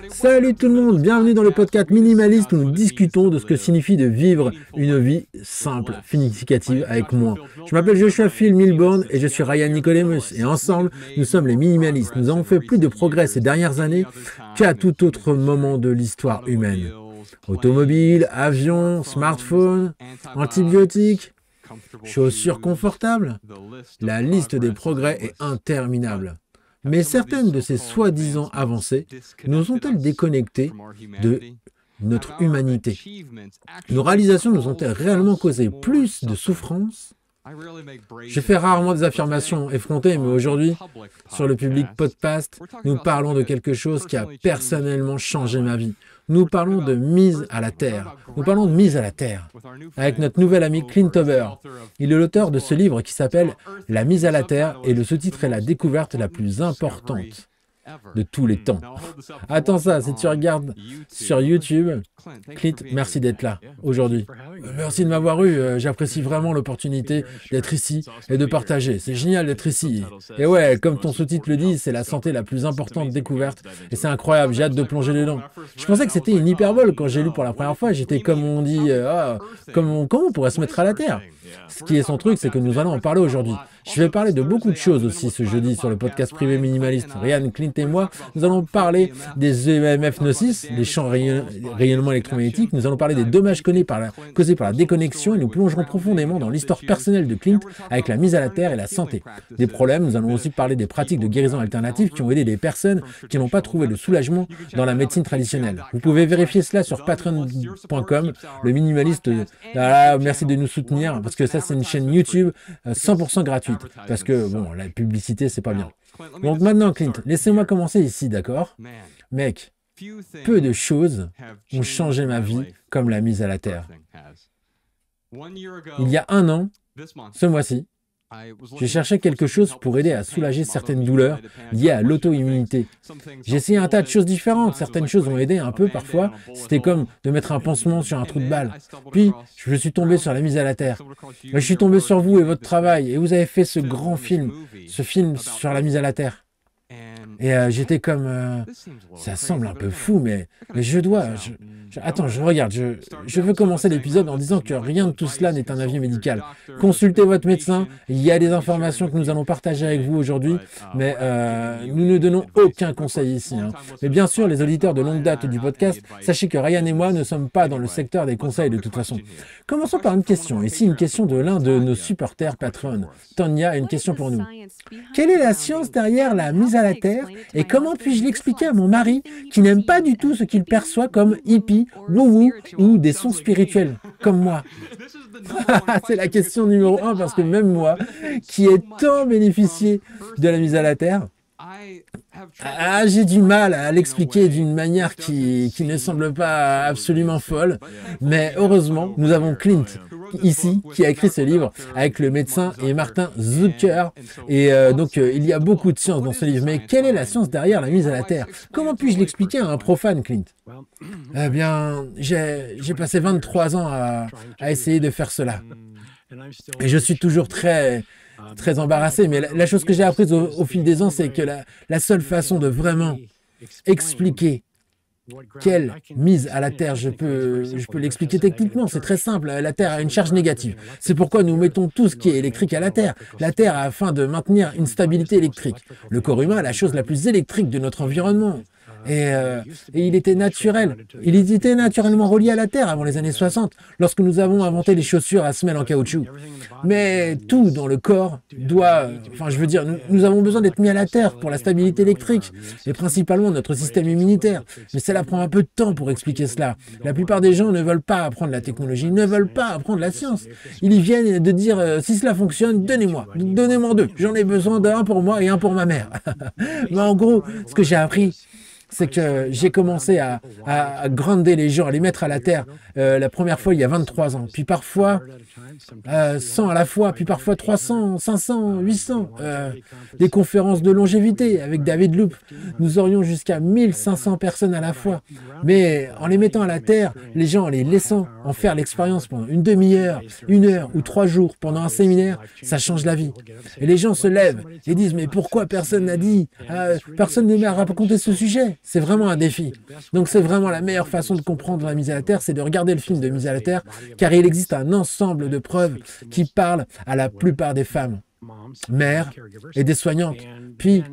Salut tout le monde, bienvenue dans le podcast minimaliste où nous discutons de ce que signifie de vivre une vie simple, significative avec moins. Je m'appelle Joshua Phil Milbourne et je suis Ryan Nicodemus et ensemble nous sommes les minimalistes. Nous avons fait plus de progrès ces dernières années qu'à tout autre moment de l'histoire humaine. Automobiles, avions, smartphones, antibiotiques, chaussures confortables. La liste des progrès est interminable. Mais certaines de ces soi-disant avancées nous ont-elles déconnectés de notre humanité? Nos réalisations nous ont-elles réellement causé plus de souffrance? Je fais rarement des affirmations effrontées, mais aujourd'hui, sur le public podcast, nous parlons de quelque chose qui a personnellement changé ma vie. Nous parlons de mise à la terre. Nous parlons de mise à la terre avec notre nouvel ami Clint Ober. Il est l'auteur de ce livre qui s'appelle « La mise à la terre » et le sous-titre est « La découverte la plus importante de tous les temps ». Attends ça, si tu regardes sur YouTube, Clint, merci d'être là aujourd'hui. Merci de m'avoir eu, j'apprécie vraiment l'opportunité d'être ici et de partager. C'est génial d'être ici. Et ouais, comme ton sous-titre le dit, c'est la santé la plus importante découverte et c'est incroyable, j'ai hâte de plonger dedans. Je pensais que c'était une hyperbole quand j'ai lu pour la première fois, j'étais comme on dit, comment on pourrait se mettre à la terre? Ce qui est son truc, c'est que nous allons en parler aujourd'hui. Je vais parler de beaucoup de choses aussi ce jeudi sur le podcast privé minimaliste. Ryan, Clint et moi, nous allons parler des EMF nocifs, des champs rayonnement électromagnétiques. Nous allons parler des dommages causés par la déconnexion et nous plongerons profondément dans l'histoire personnelle de Clint avec la mise à la terre et la santé. Des problèmes, nous allons aussi parler des pratiques de guérison alternatives qui ont aidé des personnes qui n'ont pas trouvé le soulagement dans la médecine traditionnelle. Vous pouvez vérifier cela sur patreon.com, le minimaliste. Merci de nous soutenir parce que ça c'est une chaîne YouTube 100% gratuite. Parce que, bon, la publicité, c'est pas bien. Donc maintenant, Clint, laissez-moi commencer ici, d'accord? Mec, peu de choses ont changé ma vie comme la mise à la terre. Il y a un an, ce mois-ci, je cherchais quelque chose pour aider à soulager certaines douleurs liées à l'auto-immunité. J'ai essayé un tas de choses différentes. Certaines choses ont aidé un peu parfois. C'était comme de mettre un pansement sur un trou de balle. Puis, je suis tombé sur la mise à la terre. Je suis tombé sur vous et votre travail. Et vous avez fait ce grand film, ce film sur la mise à la terre. Et j'étais comme... ça semble un peu fou, mais attends, je regarde. Je veux commencer l'épisode en disant que rien de tout cela n'est un avis médical. Consultez votre médecin. Il y a des informations que nous allons partager avec vous aujourd'hui, mais nous ne donnons aucun conseil ici. Mais bien sûr, les auditeurs de longue date du podcast, sachez que Ryan et moi ne sommes pas dans le secteur des conseils de toute façon. Commençons par une question. Ici, une question de l'un de nos supporters patrons. Tonya a une question pour nous. Quelle est la science derrière la mise à la terre et comment puis-je l'expliquer à mon mari qui n'aime pas du tout ce qu'il perçoit comme hippie, wou-wou ou des sons spirituels, comme moi? C'est la question numéro 1 parce que même moi, qui ai tant bénéficié de la mise à la terre, j'ai du mal à l'expliquer d'une manière qui ne semble pas absolument folle. Mais heureusement, nous avons Clint ici qui a écrit ce livre avec le médecin et Martin Zucker. Et donc, il y a beaucoup de science dans ce livre. Mais quelle est la science derrière la mise à la terre? Comment puis-je l'expliquer à un profane, Clint? Eh bien, j'ai passé 23 ans à essayer de faire cela. Et je suis toujours très embarrassé, mais la chose que j'ai apprise au fil des ans, c'est que la seule façon de vraiment expliquer quelle mise à la terre je peux l'expliquer techniquement, c'est très simple. La Terre a une charge négative. C'est pourquoi nous mettons tout ce qui est électrique à la Terre. La Terre afin de maintenir une stabilité électrique. Le corps humain est la chose la plus électrique de notre environnement. Et il était naturel. Il était naturellement relié à la Terre avant les années 60, lorsque nous avons inventé les chaussures à semelles en caoutchouc. Mais tout dans le corps nous avons besoin d'être mis à la Terre pour la stabilité électrique, et principalement notre système immunitaire. Mais cela prend un peu de temps pour expliquer cela. La plupart des gens ne veulent pas apprendre la technologie, ne veulent pas apprendre la science. Ils y viennent de dire, si cela fonctionne, donnez-moi 2. J'en ai besoin d'un pour moi et un pour ma mère. Mais en gros, ce que j'ai appris, c'est que j'ai commencé à grander les gens, à les mettre à la terre la première fois il y a 23 ans. Puis parfois 100 à la fois, puis parfois 300, 500, 800. Des conférences de longévité avec David Loop. Nous aurions jusqu'à 1500 personnes à la fois. Mais en les mettant à la terre, les gens en les laissant en faire l'expérience pendant une demi-heure, 1 heure ou 3 jours pendant un séminaire, ça change la vie. Et les gens se lèvent et disent « Mais pourquoi personne n'a dit Personne ne m'a raconté ce sujet ?» C'est vraiment un défi. Donc c'est vraiment la meilleure façon de comprendre la mise à la terre, c'est de regarder le film de mise à la terre, car il existe un ensemble de preuves qui parlent à la plupart des femmes, mères et des soignantes. Puis,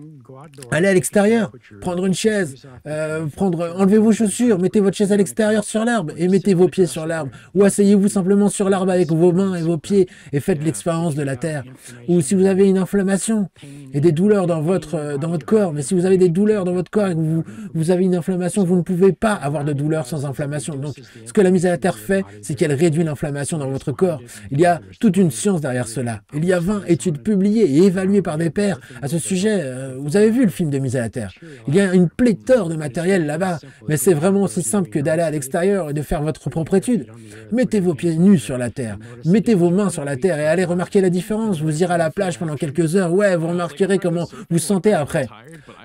allez à l'extérieur, prendre une chaise, enlevez vos chaussures, mettez votre chaise à l'extérieur sur l'herbe et mettez vos pieds sur l'herbe. Ou asseyez-vous simplement sur l'arbre avec vos mains et vos pieds et faites l'expérience de la terre. Ou si vous avez une inflammation et des douleurs dans votre corps, mais si vous avez des douleurs dans votre corps et que vous avez une inflammation, vous ne pouvez pas avoir de douleur sans inflammation. Donc, ce que la mise à la terre fait, c'est qu'elle réduit l'inflammation dans votre corps. Il y a toute une science derrière cela. Il y a 20 études publiées et évaluées par des pairs à ce sujet. Vous avez vu le film de mise à la terre. Il y a une pléthore de matériel là-bas, mais c'est vraiment aussi simple que d'aller à l'extérieur et de faire votre propre étude. Mettez vos pieds nus sur la terre, mettez vos mains sur la terre et allez remarquer la différence. Vous irez à la plage pendant quelques heures, ouais, vous remarquerez comment vous sentez après.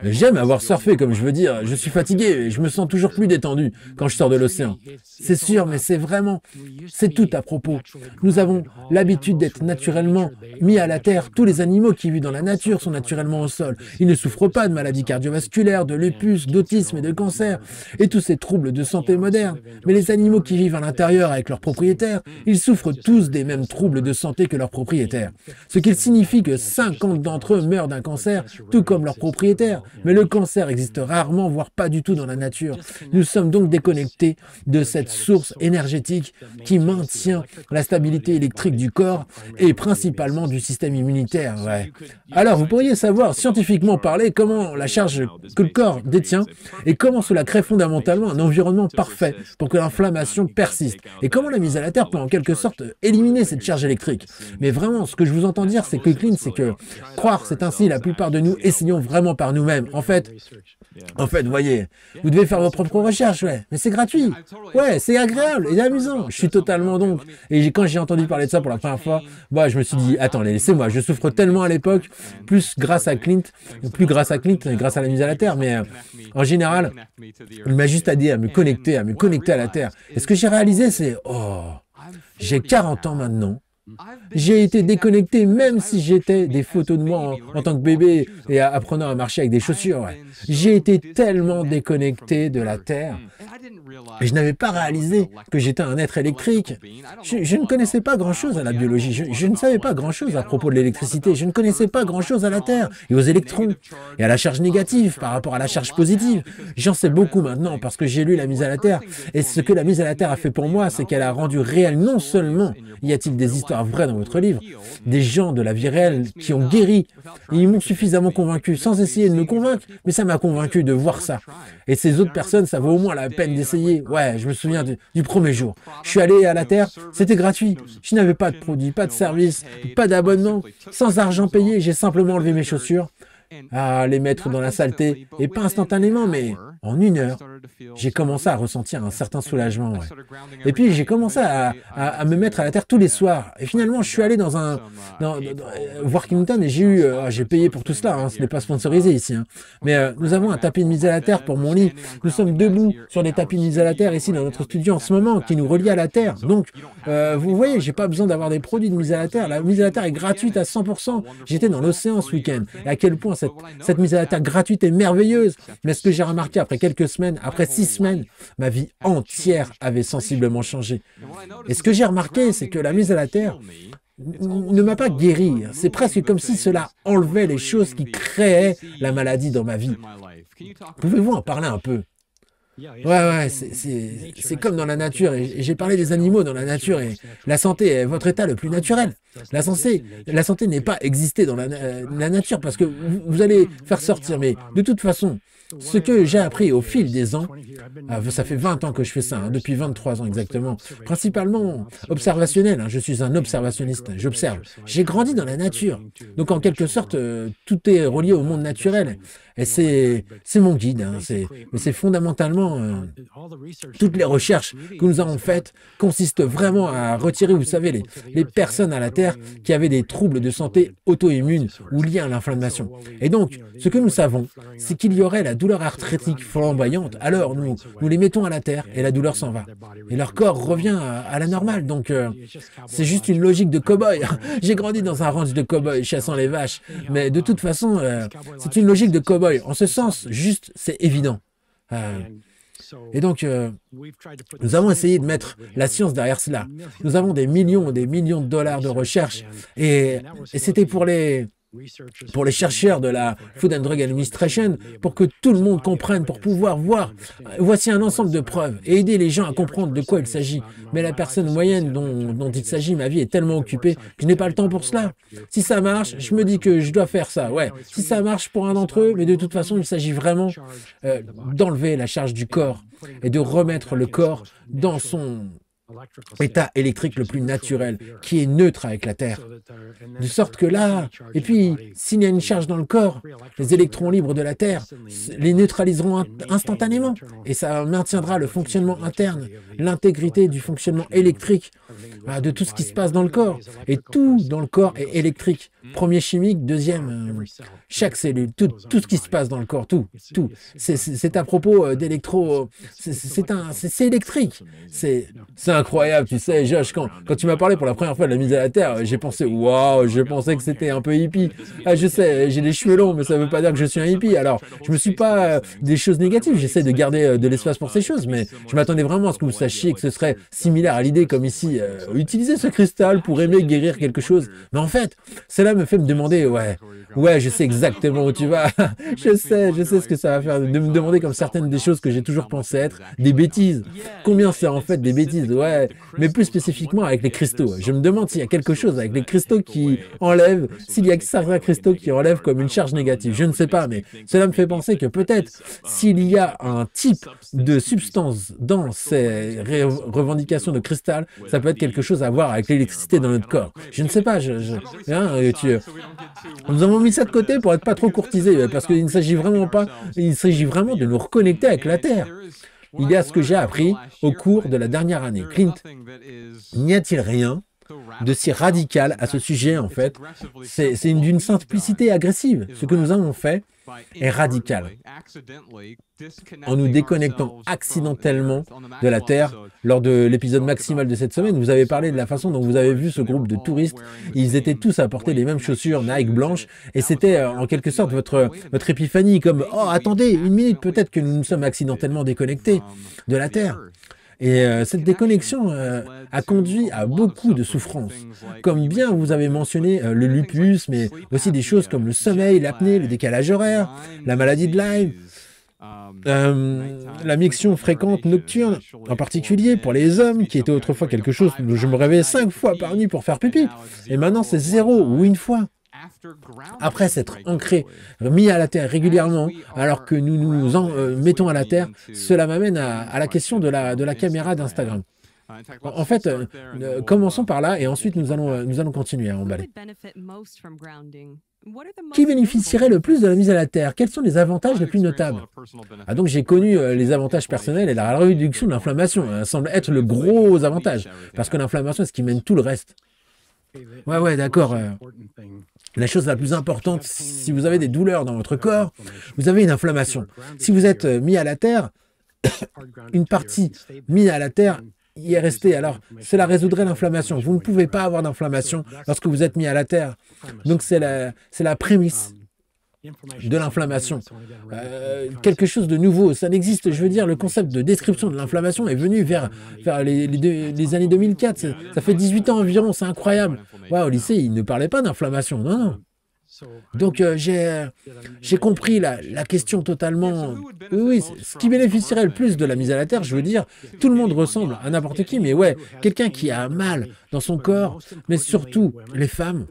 J'aime avoir surfé, comme je veux dire, je suis fatigué et je me sens toujours plus détendu quand je sors de l'océan. C'est sûr, mais c'est tout à propos. Nous avons l'habitude d'être naturellement mis à la terre. Tous les animaux qui vivent dans la nature sont naturellement au sol. Ils ne souffrent pas de maladies cardiovasculaires, de lupus, d'autisme et de cancer, et tous ces troubles de santé modernes. Mais les animaux qui vivent à l'intérieur avec leurs propriétaires, ils souffrent tous des mêmes troubles de santé que leurs propriétaires. Ce qui signifie que 50 d'entre eux meurent d'un cancer, tout comme leurs propriétaires. Mais le cancer existe rarement, voire pas du tout dans la nature. Nous sommes donc déconnectés de cette source énergétique qui maintient la stabilité électrique du corps et principalement du système immunitaire. Ouais. Alors, vous pourriez savoir, scientifiquement parler, comment la charge que le corps détient et comment cela crée fondamentalement un environnement parfait pour que l'inflammation persiste et comment la mise à la terre peut en quelque sorte éliminer cette charge électrique. Mais vraiment, ce que je vous entends dire, c'est que croire, c'est ainsi, la plupart de nous essayons vraiment par nous-mêmes. En fait, vous voyez, vous devez faire vos propres recherches, ouais, mais c'est gratuit. Ouais, c'est agréable et amusant. Je suis totalement donc. Et quand j'ai entendu parler de ça pour la première fois, bah, je me suis dit, attends, laissez-moi, je souffre tellement à l'époque, plus grâce à Clint, grâce à la mise à la terre, mais en général, il m'a juste aidé à me connecter à la terre. Et ce que j'ai réalisé, c'est, j'ai 40 ans maintenant. J'ai été déconnecté même si j'étais des photos de moi en tant que bébé et apprenant à marcher avec des chaussures. Ouais. J'ai été tellement déconnecté de la Terre et je n'avais pas réalisé que j'étais un être électrique. Je ne connaissais pas grand-chose à la biologie. Je ne savais pas grand-chose à propos de l'électricité. Je ne connaissais pas grand-chose à la Terre et aux électrons et à la charge négative par rapport à la charge positive. J'en sais beaucoup maintenant parce que j'ai lu la mise à la Terre. Et ce que la mise à la Terre a fait pour moi, c'est qu'elle a rendu réel non seulement y a-t-il des histoires vraies dans votre livre, des gens de la vie réelle qui ont guéri. Et ils m'ont suffisamment convaincu, sans essayer de me convaincre, mais ça m'a convaincu de voir ça. Et ces autres personnes, ça vaut au moins la peine d'essayer. Ouais, je me souviens du premier jour. Je suis allé à la Terre, c'était gratuit. Je n'avais pas de produit, pas de service, pas d'abonnement, sans argent payé, j'ai simplement enlevé mes chaussures, à les mettre dans la saleté, et pas instantanément, mais en 1 heure, j'ai commencé à ressentir un certain soulagement. Ouais. Et puis j'ai commencé à me mettre à la terre tous les soirs. Et finalement, je suis allé dans Workington et j'ai payé pour tout cela. Hein, ce n'est pas sponsorisé ici. Hein. Mais nous avons un tapis de mise à la terre pour mon lit. Nous sommes debout sur des tapis de mise à la terre ici dans notre studio en ce moment qui nous relie à la terre. Donc, vous voyez, j'ai pas besoin d'avoir des produits de mise à la terre. La mise à la terre est gratuite à 100%. J'étais dans l'océan ce week-end. Et à quel point cette mise à la terre gratuite est merveilleuse. Mais ce que j'ai remarqué après quelques semaines, après 6 semaines, ma vie entière avait sensiblement changé. Et ce que j'ai remarqué, c'est que la mise à la terre ne m'a pas guéri. C'est presque comme si cela enlevait les choses qui créaient la maladie dans ma vie. Pouvez-vous en parler un peu ? Ouais, c'est comme dans la nature, et j'ai parlé des animaux dans la nature, et la santé est votre état le plus naturel. La santé n'est pas exister dans la nature, parce que vous allez faire sortir, mais de toute façon, ce que j'ai appris au fil des ans, ça fait 20 ans que je fais ça, hein, depuis 23 ans exactement, principalement observationnel, hein, je suis un observationniste, j'observe. J'ai grandi dans la nature, donc en quelque sorte, tout est relié au monde naturel, et c'est mon guide, hein, mais c'est fondamentalement, toutes les recherches que nous avons faites consistent vraiment à retirer, vous savez, les personnes à la Terre qui avaient des troubles de santé auto-immunes ou liés à l'inflammation. Et donc, ce que nous savons, c'est qu'il y aurait la douleur arthritique flamboyante, alors nous les mettons à la terre et la douleur s'en va. Et leur corps revient à la normale, donc c'est juste une logique de cow-boy. J'ai grandi dans un ranch de cow-boy chassant les vaches, mais de toute façon, c'est une logique de cow-boy. En ce sens, juste, c'est évident. Et donc, nous avons essayé de mettre la science derrière cela. Nous avons des millions de dollars de recherche et c'était pour les chercheurs de la Food and Drug Administration, pour que tout le monde comprenne, pour pouvoir voir, voici un ensemble de preuves, et aider les gens à comprendre de quoi il s'agit. Mais la personne moyenne dont il s'agit, ma vie est tellement occupée que je n'ai pas le temps pour cela. Si ça marche, je me dis que je dois faire ça, ouais. Si ça marche pour un d'entre eux, mais de toute façon, il s'agit vraiment d'enlever la charge du corps et de remettre le corps dans son état électrique le plus naturel, qui est neutre avec la Terre. De sorte que là, et puis, s'il y a une charge dans le corps, les électrons libres de la Terre les neutraliseront instantanément. Et ça maintiendra le fonctionnement interne, l'intégrité du fonctionnement électrique de tout ce qui se passe dans le corps. Et tout dans le corps est électrique. Premier chimique, deuxième, chaque cellule, tout ce qui se passe dans le corps, tout. C'est à propos d'électro... C'est électrique. C'est incroyable, tu sais, Josh, quand tu m'as parlé pour la première fois de la mise à la Terre, j'ai pensé, waouh, je pensais que c'était un peu hippie. Ah, je sais, j'ai les cheveux longs, mais ça ne veut pas dire que je suis un hippie. Alors, je me suis pas des choses négatives, j'essaie de garder de l'espace pour ces choses, mais je m'attendais vraiment à ce que vous sachiez que ce serait similaire à l'idée, comme ici, utiliser ce cristal pour aimer guérir quelque chose. Mais en fait, cela me fait me demander, ouais, je sais exactement où tu vas. je sais ce que ça va faire, de me demander comme certaines des choses que j'ai toujours pensé être des bêtises. Combien c'est en fait des bêtises, ouais, mais plus spécifiquement avec les cristaux. Je me demande s'il y a quelque chose avec les cristaux qui enlèvent, s'il y a certains cristaux qui enlèvent comme une charge négative. Je ne sais pas, mais cela me fait penser que peut-être s'il y a un type de substance dans ces revendications de cristal, ça peut être quelque chose à voir avec l'électricité dans notre corps. Je ne sais pas, nous avons mis ça de côté pour être pas trop courtisés, parce qu'il ne s'agit vraiment pas, il s'agit vraiment de nous reconnecter avec la Terre. Il y a ce que j'ai appris au cours de la dernière année. Clint, n'y a-t-il rien de si radical à ce sujet, en fait? C'est d'une simplicité agressive. Ce que nous avons fait est radical. En nous déconnectant accidentellement de la Terre, lors de l'épisode maximal de cette semaine, vous avez parlé de la façon dont vous avez vu ce groupe de touristes. Ils étaient tous à porter les mêmes chaussures Nike blanches, et c'était en quelque sorte votre épiphanie, comme « Oh, attendez, une minute, peut-être que nous nous sommes accidentellement déconnectés de la Terre ». Et cette déconnexion a conduit à beaucoup de souffrances. Comme bien vous avez mentionné le lupus, mais aussi des choses comme le sommeil, l'apnée, le décalage horaire, la maladie de Lyme, la miction fréquente nocturne, en particulier pour les hommes, qui était autrefois quelque chose où je me réveillais 5 fois par nuit pour faire pipi. Et maintenant c'est 0 ou une fois. Après s'être ancré, mis à la terre régulièrement, alors que nous nous mettons à la terre, cela m'amène à la question de la caméra d'Instagram. En fait, commençons par là et ensuite nous allons continuer à emballer. Qui bénéficierait le plus de la mise à la terre? Quels sont les avantages les plus notables? Donc j'ai connu les avantages personnels et la réduction de l'inflammation. Ça semble être le gros avantage, parce que l'inflammation est ce qui mène tout le reste. Ouais, d'accord. La chose la plus importante, si vous avez des douleurs dans votre corps, vous avez une inflammation. Si vous êtes mis à la terre, une partie mise à la terre y est restée. Alors, cela résoudrait l'inflammation. Vous ne pouvez pas avoir d'inflammation lorsque vous êtes mis à la terre. Donc, c'est la prémisse de l'inflammation. Quelque chose de nouveau, ça n'existe. Je veux dire, le concept de description de l'inflammation est venu vers les années 2004. Ça fait 18 ans environ, c'est incroyable. Au lycée, ils ne parlaient pas d'inflammation. Non. Donc j'ai compris la question totalement. Oui, ce qui bénéficierait le plus de la mise à la terre, je veux dire, tout le monde ressemble à n'importe qui, mais ouais, quelqu'un qui a mal dans son corps, mais surtout les femmes,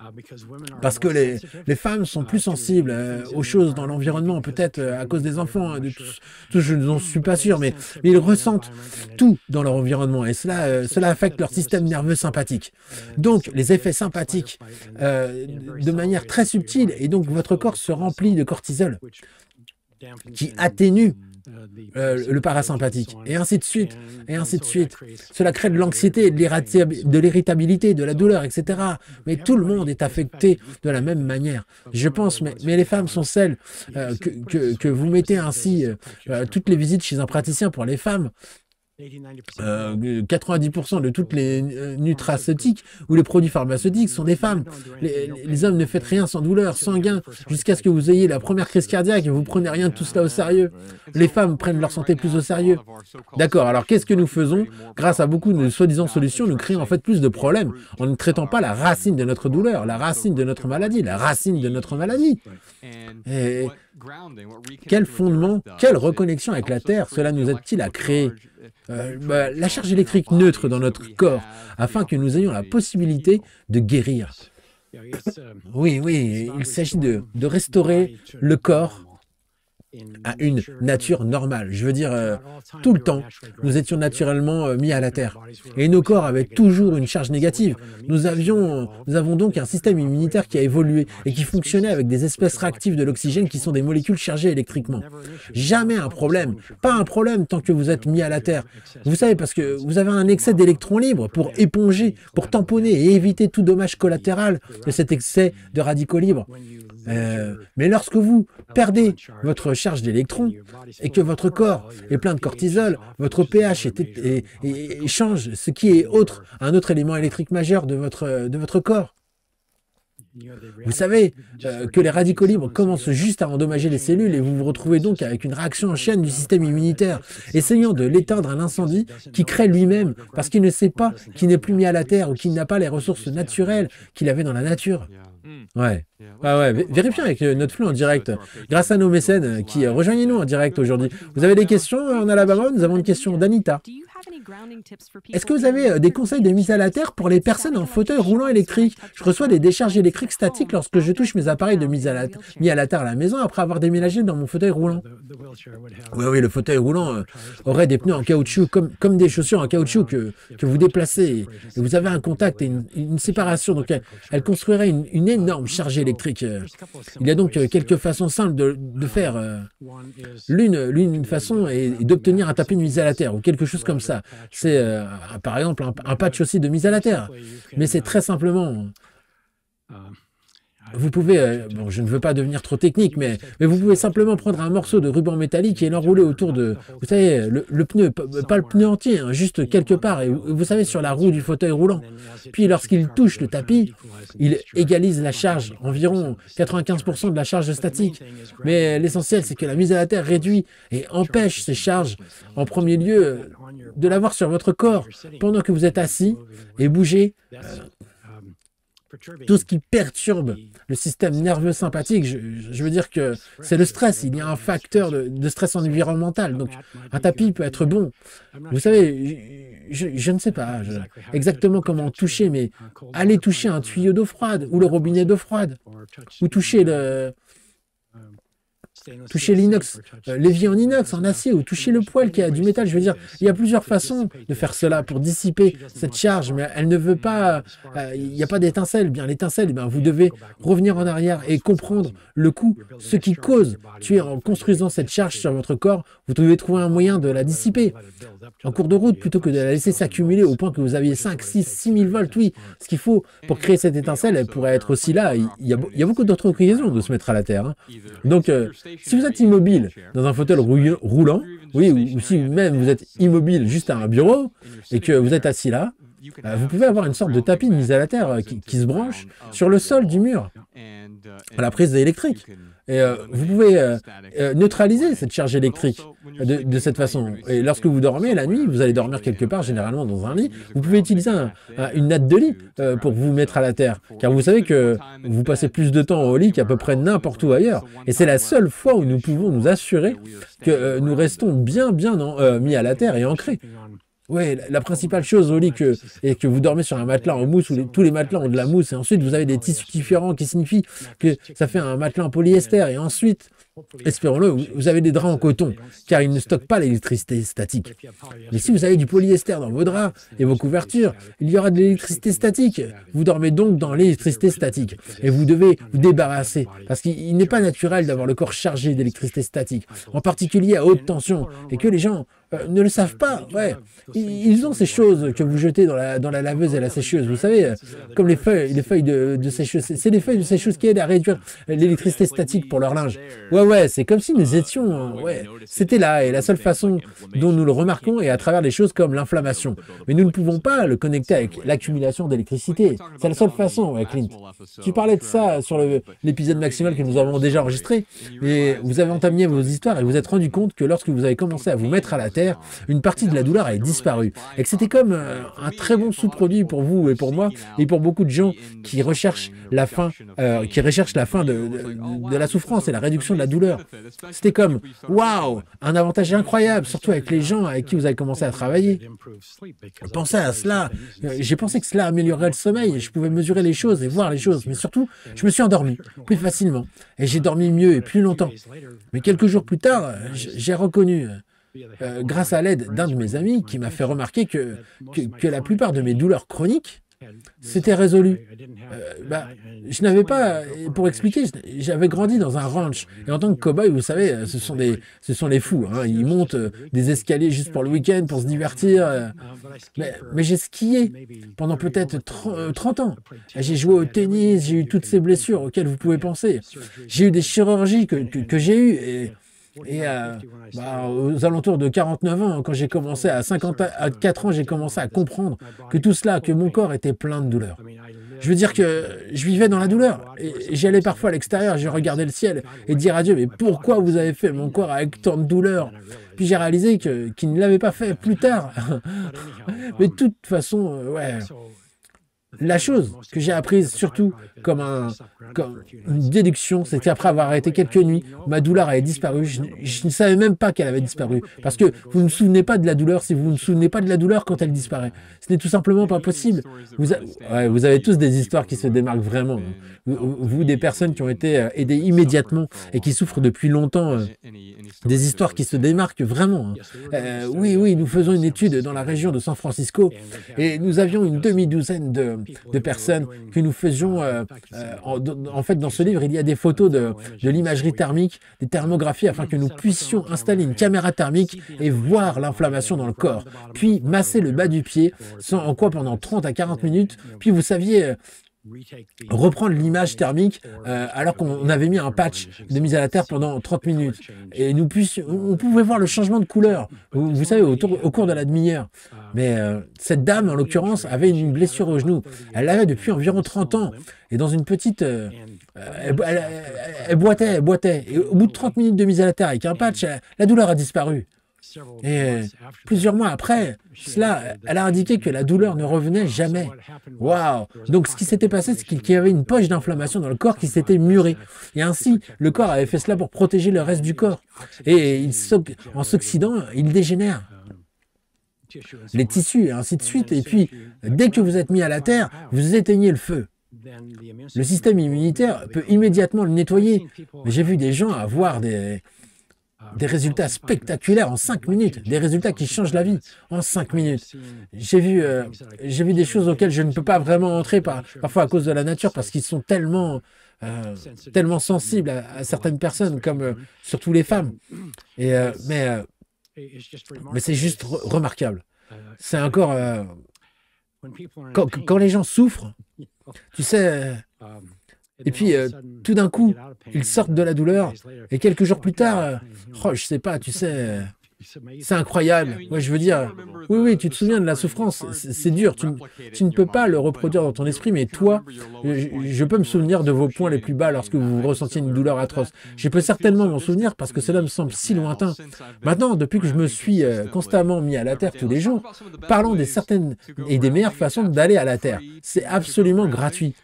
parce que les femmes sont plus sensibles aux choses dans l'environnement, peut-être à cause des enfants, de tout, je n'en suis pas sûr, mais ils ressentent tout dans leur environnement, et cela affecte leur système nerveux sympathique. Donc les effets sympathiques, de manière très subtile, et donc votre corps se remplit de cortisol qui atténue le parasympathique, et ainsi de suite, et ainsi de suite. Cela crée de l'anxiété, de l'irritabilité, de la douleur, etc. Mais tout le monde est affecté de la même manière. Je pense, mais les femmes sont celles que vous mettez ainsi, toutes les visites chez un praticien pour les femmes, 90% de toutes les nutraceutiques ou les produits pharmaceutiques sont des femmes. Les hommes ne faites rien sans douleur, sans gain, jusqu'à ce que vous ayez la première crise cardiaque et vous prenez rien de tout cela au sérieux. Les femmes prennent leur santé plus au sérieux. D'accord, alors qu'est-ce que nous faisons? Grâce à beaucoup de soi-disant solutions, nous créons en fait plus de problèmes en ne traitant pas la racine de notre douleur, la racine de notre maladie, la racine de notre maladie. Et quel fondement, quelle reconnexion avec la Terre cela nous aide-t-il à créer la charge électrique neutre dans notre corps afin que nous ayons la possibilité de guérir? Oui, il s'agit de restaurer le corps à une nature normale. Je veux dire, tout le temps, nous étions naturellement mis à la Terre. Et nos corps avaient toujours une charge négative. Nous avons donc un système immunitaire qui a évolué et qui fonctionnait avec des espèces réactives de l'oxygène qui sont des molécules chargées électriquement. Jamais un problème. Pas un problème tant que vous êtes mis à la Terre. Vous savez, parce que vous avez un excès d'électrons libres pour éponger, pour tamponner et éviter tout dommage collatéral de cet excès de radicaux libres. Mais lorsque vous perdez votre charge d'électrons et que votre corps est plein de cortisol, votre pH change, ce qui est un autre élément électrique majeur de votre corps. Vous savez que les radicaux libres commencent juste à endommager les cellules et vous vous retrouvez donc avec une réaction en chaîne du système immunitaire, essayant de l'éteindre à l'incendie qui crée lui-même parce qu'il ne sait pas qu'il n'est plus mis à la Terre ou qu'il n'a pas les ressources naturelles qu'il avait dans la nature. Ouais. Vérifiez avec notre flux en direct. Grâce à nos mécènes qui rejoignez-nous en direct aujourd'hui. Vous avez des questions en Alabama? Nous avons une question d'Anita. Est-ce que vous avez des conseils de mise à la terre pour les personnes en fauteuil roulant électrique? Je reçois des décharges électriques statiques lorsque je touche mes appareils mis à la terre à la maison après avoir déménagé dans mon fauteuil roulant. Oui, le fauteuil roulant aurait des pneus en caoutchouc, comme des chaussures en caoutchouc que vous déplacez. Et vous avez un contact et une séparation. Donc, elle construirait une énorme charge électrique. Il y a donc quelques façons simples de faire. L'une façon est d'obtenir un tapis de mise à la terre ou quelque chose comme ça. C'est par exemple un patch aussi de mise à la terre. Mais c'est très simplement... Vous pouvez, bon, je ne veux pas devenir trop technique, mais vous pouvez simplement prendre un morceau de ruban métallique et l'enrouler autour de, vous savez, le pneu, pas le pneu entier, hein, juste quelque part, et vous savez, sur la roue du fauteuil roulant. Puis lorsqu'il touche le tapis, il égalise la charge, environ 95% de la charge statique. Mais l'essentiel, c'est que la mise à la terre réduit et empêche ces charges, en premier lieu, de l'avoir sur votre corps, pendant que vous êtes assis et bougez. Tout ce qui perturbe le système nerveux sympathique, je veux dire que c'est le stress. Il y a un facteur de stress environnemental. Donc, un tapis peut être bon. Vous savez, je ne sais pas exactement comment toucher, mais allez toucher un tuyau d'eau froide ou le robinet d'eau froide ou toucher l'inox, l'évier en inox, en acier, ou toucher le poêle qui a du métal. Je veux dire, il y a plusieurs façons de faire cela pour dissiper cette charge, mais elle ne veut pas, il n'y a pas d'étincelle. Bien, l'étincelle, vous devez revenir en arrière et comprendre le coup, ce qui cause. En construisant cette charge sur votre corps, vous devez trouver un moyen de la dissiper en cours de route, plutôt que de la laisser s'accumuler au point que vous aviez 5, 6, 6 000 volts. Oui, ce qu'il faut pour créer cette étincelle, elle pourrait être aussi là. Il y a beaucoup d'autres occasions de se mettre à la terre. Hein. Donc, si vous êtes immobile dans un fauteuil roulant, oui, ou si même vous êtes immobile juste à un bureau et que vous êtes assis là, vous pouvez avoir une sorte de tapis de mise à la terre qui se branche sur le sol du mur, à la prise électrique. Et vous pouvez neutraliser cette charge électrique de cette façon. Et lorsque vous dormez la nuit, vous allez dormir quelque part, généralement dans un lit, vous pouvez utiliser une natte de lit pour vous mettre à la terre. Car vous savez que vous passez plus de temps au lit qu'à peu près n'importe où ailleurs. Et c'est la seule fois où nous pouvons nous assurer que nous restons bien mis à la terre et ancrés. Oui, la principale chose au lit est que vous dormez sur un matelas en mousse où tous les matelas ont de la mousse et ensuite vous avez des tissus différents qui signifient que ça fait un matelas en polyester et ensuite, espérons-le, vous avez des draps en coton car ils ne stockent pas l'électricité statique. Mais si vous avez du polyester dans vos draps et vos couvertures, il y aura de l'électricité statique. Vous dormez donc dans l'électricité statique et vous devez vous débarrasser parce qu'il n'est pas naturel d'avoir le corps chargé d'électricité statique, en particulier à haute tension et que les gens ne le savent pas. Ouais. Ils ont ces choses que vous jetez dans la laveuse et la sécheuse. Vous savez, comme les feuilles de sécheuse. C'est les feuilles de sécheuse qui aident à réduire l'électricité statique pour leur linge. Ouais, c'est comme si nous étions... Ouais, c'était là. Et la seule façon dont nous le remarquons est à travers des choses comme l'inflammation. Mais nous ne pouvons pas le connecter avec l'accumulation d'électricité. C'est la seule façon, ouais, Clint. Tu parlais de ça sur l'épisode maximal que nous avons déjà enregistré. Et vous avez entamé vos histoires et vous êtes rendu compte que lorsque vous avez commencé à vous mettre à la terre, une partie de la douleur a disparu. Et que c'était comme un très bon sous-produit pour vous et pour moi et pour beaucoup de gens qui recherchent la fin, de la souffrance et la réduction de la douleur. C'était comme, waouh, un avantage incroyable, surtout avec les gens avec qui vous avez commencé à travailler. Pensez à cela. J'ai pensé que cela améliorerait le sommeil et je pouvais mesurer les choses et voir les choses. Mais surtout, je me suis endormi plus facilement et j'ai dormi mieux et plus longtemps. Mais quelques jours plus tard, j'ai reconnu, grâce à l'aide d'un de mes amis, qui m'a fait remarquer que la plupart de mes douleurs chroniques s'étaient résolues. Je n'avais pas, pour expliquer, j'avais grandi dans un ranch. Et en tant que cow-boy, vous savez, ce sont les fous. Hein. Ils montent des escaliers juste pour le week-end, pour se divertir. Mais j'ai skié pendant peut-être 30 ans. J'ai joué au tennis, j'ai eu toutes ces blessures auxquelles vous pouvez penser. J'ai eu des chirurgies que j'ai eues. Aux alentours de 49 ans, quand j'ai commencé à 54 ans, j'ai commencé à comprendre que tout cela, que mon corps était plein de douleurs. Je veux dire que je vivais dans la douleur. Et j'allais parfois à l'extérieur, je regardais le ciel et dire à Dieu, mais pourquoi vous avez fait mon corps avec tant de douleurs? Puis j'ai réalisé qu'il ne l'avait pas fait plus tard. Mais de toute façon, la chose que j'ai apprise surtout comme une déduction, c'est qu'après avoir arrêté quelques nuits, ma douleur avait disparu. Je ne savais même pas qu'elle avait disparu. Parce que vous ne vous souvenez pas de la douleur si vous ne vous souvenez pas de la douleur quand elle disparaît. Ce n'est tout simplement pas possible. Vous avez tous des histoires qui se démarquent vraiment. Vous, des personnes qui ont été aidées immédiatement et qui souffrent depuis longtemps, des histoires qui se démarquent vraiment. Oui, nous faisons une étude dans la région de San Francisco et nous avions une demi-douzaine de personnes que nous faisions. En fait, dans ce livre, il y a des photos de l'imagerie thermique, des thermographies, afin que nous puissions installer une caméra thermique et voir l'inflammation dans le corps. Puis masser le bas du pied, en quoi pendant 30 à 40 minutes. Puis vous saviez... reprendre l'image thermique alors qu'on avait mis un patch de mise à la terre pendant 30 minutes. Et on pouvait voir le changement de couleur, vous savez, au cours de la demi-heure. Mais cette dame, en l'occurrence, avait une blessure au genou. Elle l'avait depuis environ 30 ans. Et dans une petite... elle boitait. Et au bout de 30 minutes de mise à la terre avec un patch, la douleur a disparu. Et plusieurs mois après, elle a indiqué que la douleur ne revenait jamais. Waouh! Donc ce qui s'était passé, c'est qu'il y avait une poche d'inflammation dans le corps qui s'était murée. Et ainsi, le corps avait fait cela pour protéger le reste du corps. Et en s'oxydant, il dégénère les tissus et ainsi de suite. Et puis, dès que vous êtes mis à la terre, vous éteignez le feu. Le système immunitaire peut immédiatement le nettoyer. Mais j'ai vu des gens avoir des résultats spectaculaires en 5 minutes, des résultats qui changent la vie en 5 minutes. J'ai vu des choses auxquelles je ne peux pas vraiment entrer parfois à cause de la nature parce qu'ils sont tellement sensibles à certaines personnes, comme surtout les femmes. Mais c'est juste remarquable. C'est encore... quand les gens souffrent, tu sais... Et puis, tout d'un coup, ils sortent de la douleur, et quelques jours plus tard, je sais pas, tu sais, c'est incroyable. Moi, je veux dire, oui, tu te souviens de la souffrance, c'est dur, tu ne peux pas le reproduire dans ton esprit, mais toi, je peux me souvenir de vos points les plus bas lorsque vous ressentiez une douleur atroce. Je peux certainement m'en souvenir parce que cela me semble si lointain. Maintenant, depuis que je me suis constamment mis à la terre tous les jours, parlons des certaines et des meilleures façons d'aller à la terre. C'est absolument gratuit.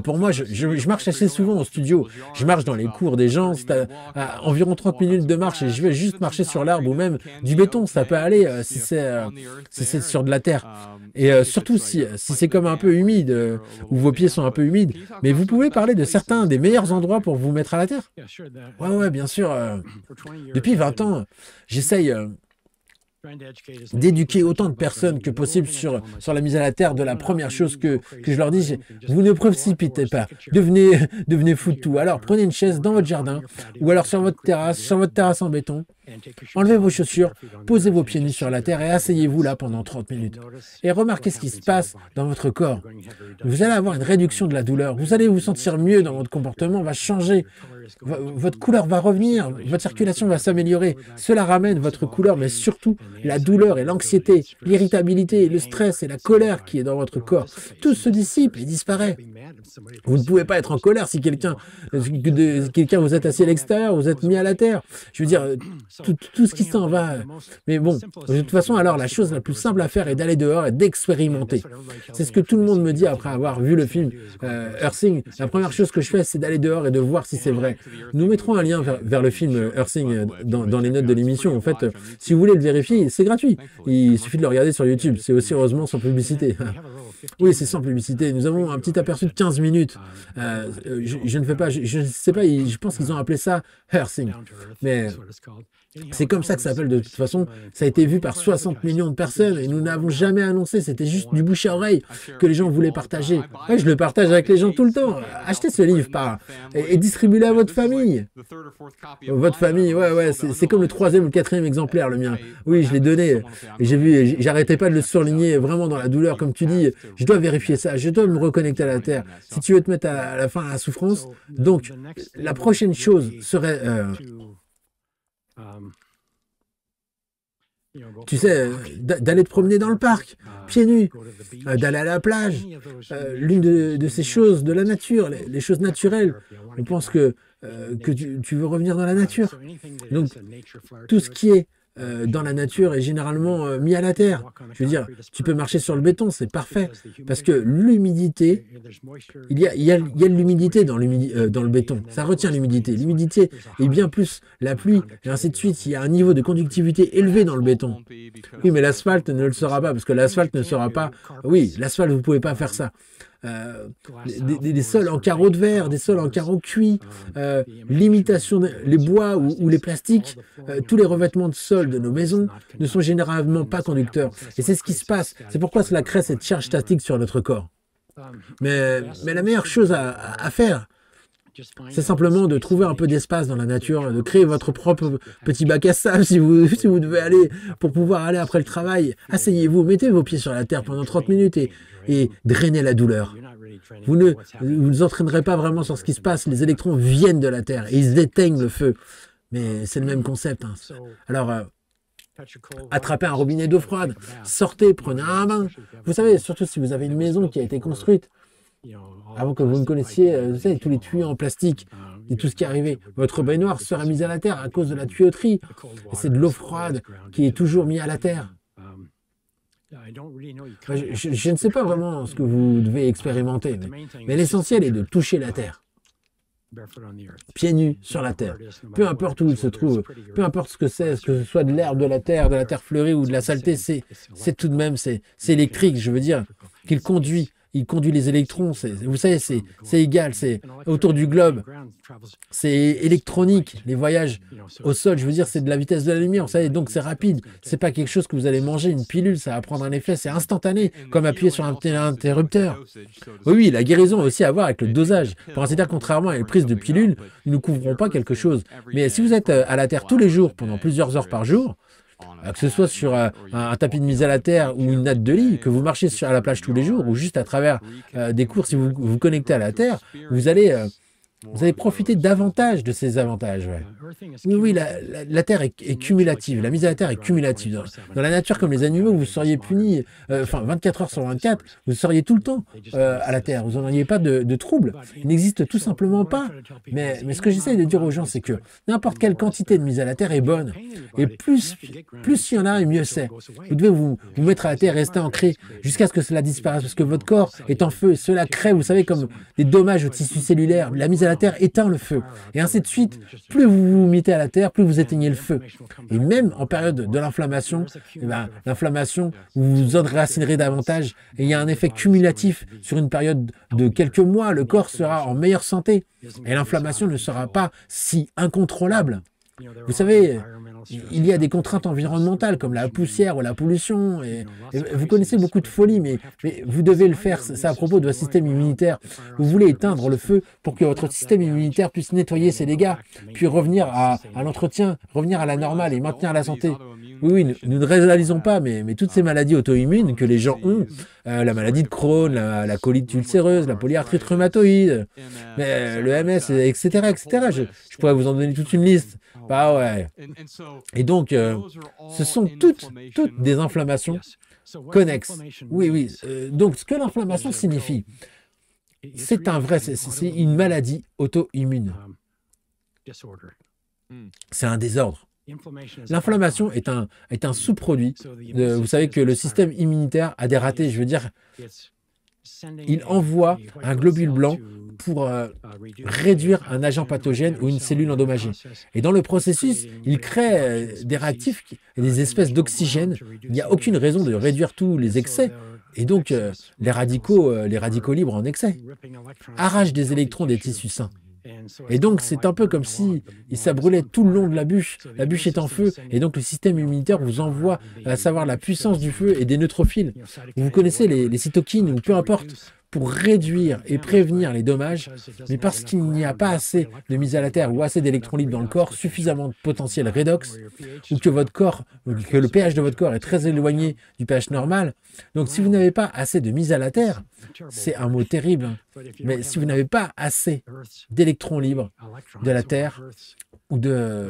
Pour moi, je marche assez souvent au studio. Je marche dans les cours des gens, c'est à environ 30 minutes de marche et je vais juste marcher sur l'arbre ou même du béton, ça peut aller si c'est sur de la terre. Et surtout si c'est comme un peu humide, ou vos pieds sont un peu humides. Mais vous pouvez parler de certains des meilleurs endroits pour vous mettre à la terre? Ouais, bien sûr. Depuis 20 ans, j'essaye d'éduquer autant de personnes que possible sur la mise à la terre. De la première chose que je leur dis, vous ne précipitez pas, devenez fou de tout. Alors prenez une chaise dans votre jardin ou alors sur votre terrasse en béton. Enlevez vos chaussures, posez vos pieds nus sur la terre et asseyez-vous là pendant 30 minutes. Et remarquez ce qui se passe dans votre corps. Vous allez avoir une réduction de la douleur. Vous allez vous sentir mieux dans votre comportement, va changer. Votre couleur va revenir, votre circulation va s'améliorer. Cela ramène votre couleur, mais surtout la douleur et l'anxiété, l'irritabilité, le stress et la colère qui est dans votre corps. Tout se dissipe et disparaît. Vous ne pouvez pas être en colère si quelqu'un vous êtes assis à l'extérieur, vous êtes mis à la terre. Je veux dire, tout ce qui s'en va. Mais bon, de toute façon, alors la chose la plus simple à faire est d'aller dehors et d'expérimenter. C'est ce que tout le monde me dit après avoir vu le film Earth Thing. La première chose que je fais, c'est d'aller dehors et de voir si c'est vrai. Nous mettrons un lien vers le film Earth Thing dans les notes de l'émission. En fait, si vous voulez le vérifier, c'est gratuit. Il suffit de le regarder sur YouTube. C'est aussi heureusement sans publicité. Oui, c'est sans publicité. Nous avons un petit aperçu de 15 minutes. Je ne fais pas, je ne sais pas, je pense qu'ils ont appelé ça Earth Thing. Mais c'est comme ça que ça s'appelle de toute façon. Ça a été vu par 60 millions de personnes et nous n'avons jamais annoncé. C'était juste du bouche à oreille que les gens voulaient partager. Ouais, je le partage avec les gens tout le temps. Achetez ce livre et distribuez-le à votre famille. Votre famille, ouais, c'est comme le 3e ou le 4e exemplaire, le mien. Oui, je l'ai donné. Et j'arrêtais pas de le surligner vraiment dans la douleur, comme tu dis. Je dois vérifier ça. Je dois me reconnecter à la terre. Si tu veux te mettre à la fin à la souffrance, donc la prochaine chose serait tu sais, d'aller te promener dans le parc, pieds nus, d'aller à la plage, l'une de ces choses de la nature, les choses naturelles. On pense que tu veux revenir dans la nature. Donc, tout ce qui est dans la nature est généralement mis à la terre. Je veux dire, tu peux marcher sur le béton, c'est parfait, parce que l'humidité, il y a de l'humidité dans le béton, ça retient l'humidité. L'humidité est bien plus la pluie, et ainsi de suite. Il y a un niveau de conductivité élevé dans le béton. Oui, mais l'asphalte ne le sera pas, parce que l'asphalte ne sera pas... Oui, l'asphalte, vous ne pouvez pas faire ça. Des sols en carreaux de verre, des sols en carreaux cuits, l'imitation, les bois ou les plastiques, tous les revêtements de sol de nos maisons ne sont généralement pas conducteurs. Et c'est ce qui se passe. C'est pourquoi cela crée cette charge statique sur notre corps. Mais la meilleure chose à faire, c'est simplement de trouver un peu d'espace dans la nature, de créer votre propre petit bac à sable si vous devez aller, pour pouvoir aller après le travail. Asseyez-vous, mettez vos pieds sur la terre pendant 30 minutes et drainez la douleur. Vous ne vous entraînerez pas vraiment sur ce qui se passe. Les électrons viennent de la terre et ils éteignent le feu. Mais c'est le même concept. Hein. Alors, attrapez un robinet d'eau froide, sortez, prenez un bain. Vous savez, surtout si vous avez une maison qui a été construite, avant que vous ne connaissiez vous savez, tous les tuyaux en plastique et tout ce qui est arrivé. Votre baignoire sera mise à la terre à cause de la tuyauterie. Et c'est de l'eau froide qui est toujours mise à la terre. Je ne sais pas vraiment ce que vous devez expérimenter, mais l'essentiel est de toucher la terre. Pieds nus sur la terre. Peu importe où il se trouve, peu importe ce que ce soit de l'herbe, de la terre fleurie ou de la saleté, c'est tout de même, c'est électrique, je veux dire, qu'il conduit. Il conduit les électrons, vous savez, c'est égal, c'est autour du globe, c'est électronique, les voyages au sol, je veux dire, c'est de la vitesse de la lumière, vous savez, donc c'est rapide, c'est pas quelque chose que vous allez manger, une pilule, ça va prendre un effet, c'est instantané, comme appuyer sur un interrupteur. Oui, la guérison a aussi à voir avec le dosage. Pour ainsi dire, contrairement à une prise de pilule, nous ne couvrons pas quelque chose. Mais si vous êtes à la terre tous les jours, pendant plusieurs heures par jour, que ce soit sur un tapis de mise à la terre ou une natte de lit, que vous marchez à la plage tous les jours ou juste à travers des cours, si vous vous connectez à la terre, vous allez profiter davantage de ces avantages. Ouais. Oui, la terre est cumulative, la mise à la terre est cumulative. Dans la nature, comme les animaux, vous seriez punis 24 heures sur 24, vous seriez tout le temps à la terre, vous n'en auriez pas de trouble. Il n'existe tout simplement pas. Mais ce que j'essaie de dire aux gens, c'est que n'importe quelle quantité de mise à la terre est bonne. Et plus il y en a, et mieux c'est. Vous devez vous mettre à la terre, rester ancré jusqu'à ce que cela disparaisse, parce que votre corps est en feu. Cela crée, vous savez, comme des dommages au tissu cellulaire. La mise à la terre éteint le feu. Et ainsi de suite, plus vous vous mettez à la terre, plus vous éteignez le feu. Et même en période de l'inflammation, l'inflammation, vous vous enracinerez davantage et il y a un effet cumulatif sur une période de quelques mois. Le corps sera en meilleure santé et l'inflammation ne sera pas si incontrôlable. Vous savez, il y a des contraintes environnementales comme la poussière ou la pollution. Et vous connaissez beaucoup de folies, mais vous devez le faire. C'est à propos de votre système immunitaire. Vous voulez éteindre le feu pour que votre système immunitaire puisse nettoyer ses dégâts, puis revenir à l'entretien, revenir à la normale et maintenir la santé. Oui, nous ne réalisons pas, mais toutes ces maladies auto-immunes que les gens ont, la maladie de Crohn, la colite ulcéreuse, la polyarthrite rhumatoïde, le MS, etc., etc. Je pourrais vous en donner toute une liste. Bah ouais. Et donc, ce sont toutes des inflammations connexes. Oui. Donc, ce que l'inflammation signifie, c'est une maladie auto-immune. C'est un désordre. L'inflammation est un sous-produit. Vous savez que le système immunitaire a des ratés, je veux dire, il envoie un globule blanc pour réduire un agent pathogène ou une cellule endommagée. Et dans le processus, il crée des réactifs et des espèces d'oxygène. Il n'y a aucune raison de réduire tous les excès. Et donc, les radicaux libres en excès arrachent des électrons des tissus sains. Et donc, c'est un peu comme si ça brûlait tout le long de la bûche. La bûche est en feu, et donc le système immunitaire vous envoie à savoir la puissance du feu et des neutrophiles. Vous connaissez les cytokines, ou peu importe, pour réduire et prévenir les dommages, mais parce qu'il n'y a pas assez de mise à la terre ou assez d'électrons libres dans le corps, suffisamment de potentiel redox, ou que le pH de votre corps est très éloigné du pH normal. Donc si vous n'avez pas assez de mise à la terre, c'est un mot terrible, mais si vous n'avez pas assez d'électrons libres de la terre ou de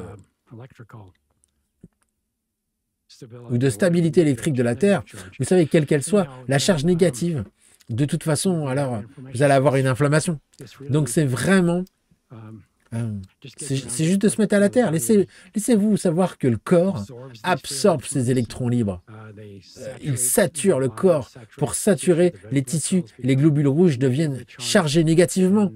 stabilité électrique de la terre, vous savez, quelle qu'elle soit, la charge négative, de toute façon, alors, vous allez avoir une inflammation. Donc, c'est vraiment... c'est juste de se mettre à la terre. Laissez-vous savoir que le corps absorbe ces électrons libres. Il sature le corps pour saturer les tissus. Les globules rouges deviennent chargés négativement.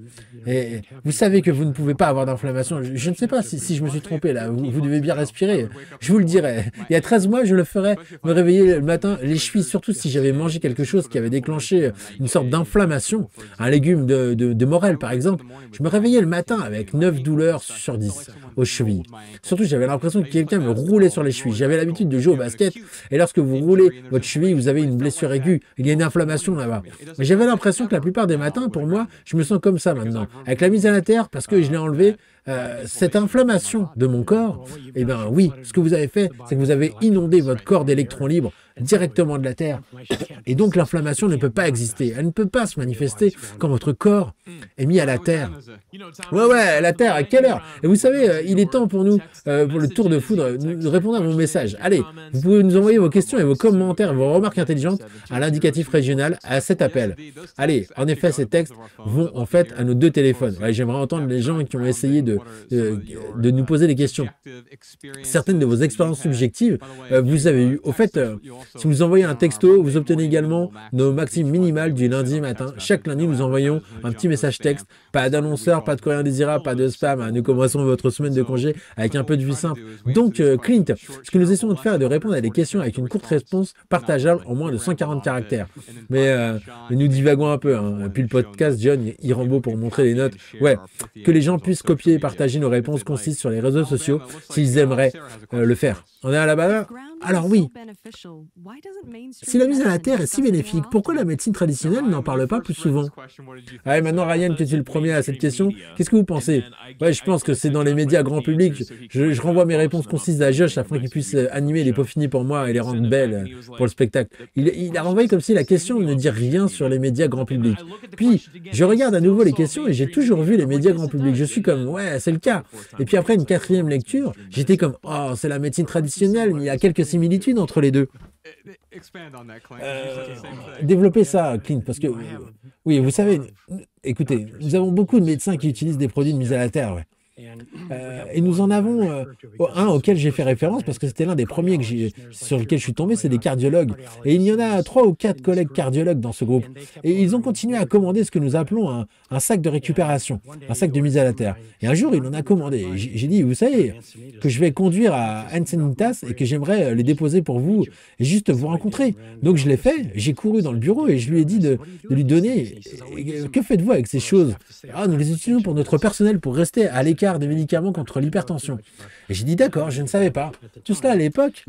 Et vous savez que vous ne pouvez pas avoir d'inflammation. Je ne sais pas si je me suis trompé là. Vous devez bien respirer. Je vous le dirai. Il y a 13 mois, je le ferais me réveiller le matin, les chevilles, surtout si j'avais mangé quelque chose qui avait déclenché une sorte d'inflammation. Un légume de morel, par exemple. Je me réveillais le matin avec 9 douleurs sur 10 aux chevilles. Surtout, j'avais l'impression que quelqu'un me roulait sur les chevilles. J'avais l'habitude de jouer au basket, et lorsque vous roulez votre cheville, vous avez une blessure aiguë. Il y a une inflammation là-bas. Mais j'avais l'impression que la plupart des matins, pour moi, je me sens comme ça maintenant. Avec la mise à la terre, parce que je l'ai enlevé, cette inflammation de mon corps, eh bien oui, ce que vous avez fait, c'est que vous avez inondé votre corps d'électrons libres directement de la terre. Et donc l'inflammation ne peut pas exister. Elle ne peut pas se manifester quand votre corps est mis à la terre. Ouais, la terre, à quelle heure? Et vous savez, il est temps pour nous, pour le tour de foudre, de répondre à vos messages. Allez, vous pouvez nous envoyer vos questions et vos commentaires, vos remarques intelligentes à l'indicatif régional à cet appel. Allez, en effet, ces textes vont en fait à nos 2 téléphones. Ouais, j'aimerais entendre les gens qui ont essayé de nous poser des questions. Certaines de vos expériences subjectives, vous avez eu. Au fait, si vous envoyez un texto, vous obtenez également nos maximes minimales du lundi matin. Chaque lundi, nous envoyons un petit message texte. Pas d'annonceur, pas de courrier indésirable, pas de spam. Nous commençons votre semaine de congé avec un peu de vie simple. Donc, Clint, ce que nous essayons de faire est de répondre à des questions avec une courte réponse partageable en moins de 140 caractères. Mais nous divagons un peu. Hein. Puis le podcast, John, il rend beau pour montrer les notes. Ouais, que les gens puissent copier et partager nos réponses concises sur les réseaux sociaux s'ils aimeraient le faire. On est à la balle? Alors oui, si la mise à la terre est si bénéfique, pourquoi la médecine traditionnelle n'en parle pas plus souvent? Allez, maintenant Ryan, que tu es le premier à cette question, qu'est-ce que vous pensez? Ouais, je pense que c'est dans les médias grand public. Je renvoie mes réponses concises à Josh afin qu'il puisse animer les peaufiner pour moi et les rendre belles pour le spectacle. Il a renvoyé comme si la question ne dit rien sur les médias grand public. Puis, je regarde à nouveau les questions et j'ai toujours vu les médias grand public. Je suis comme, ouais, c'est le cas. Et puis après une 4e lecture, j'étais comme, oh, c'est la médecine traditionnelle, mais il y a quelques similitudes entre les deux. Développer ça, Clint, parce que, oui, vous savez, écoutez, nous avons beaucoup de médecins qui utilisent des produits de mise à la terre, ouais. Et nous en avons un auquel j'ai fait référence parce que c'était l'un des premiers sur lequel je suis tombé, c'est des cardiologues. Et il y en a 3 ou 4 collègues cardiologues dans ce groupe. Et ils ont continué à commander ce que nous appelons un sac de récupération, un sac de mise à la terre. Et un jour, il en a commandé. J'ai dit, vous savez, que je vais conduire à Encinitas et que j'aimerais les déposer pour vous et juste vous rencontrer. Donc je l'ai fait, j'ai couru dans le bureau et je lui ai dit de lui donner. Que faites-vous avec ces choses? Ah, nous les utilisons pour notre personnel, pour rester à l'écart faire des médicaments contre l'hypertension. Et j'ai dit, d'accord, je ne savais pas. Tout cela à l'époque.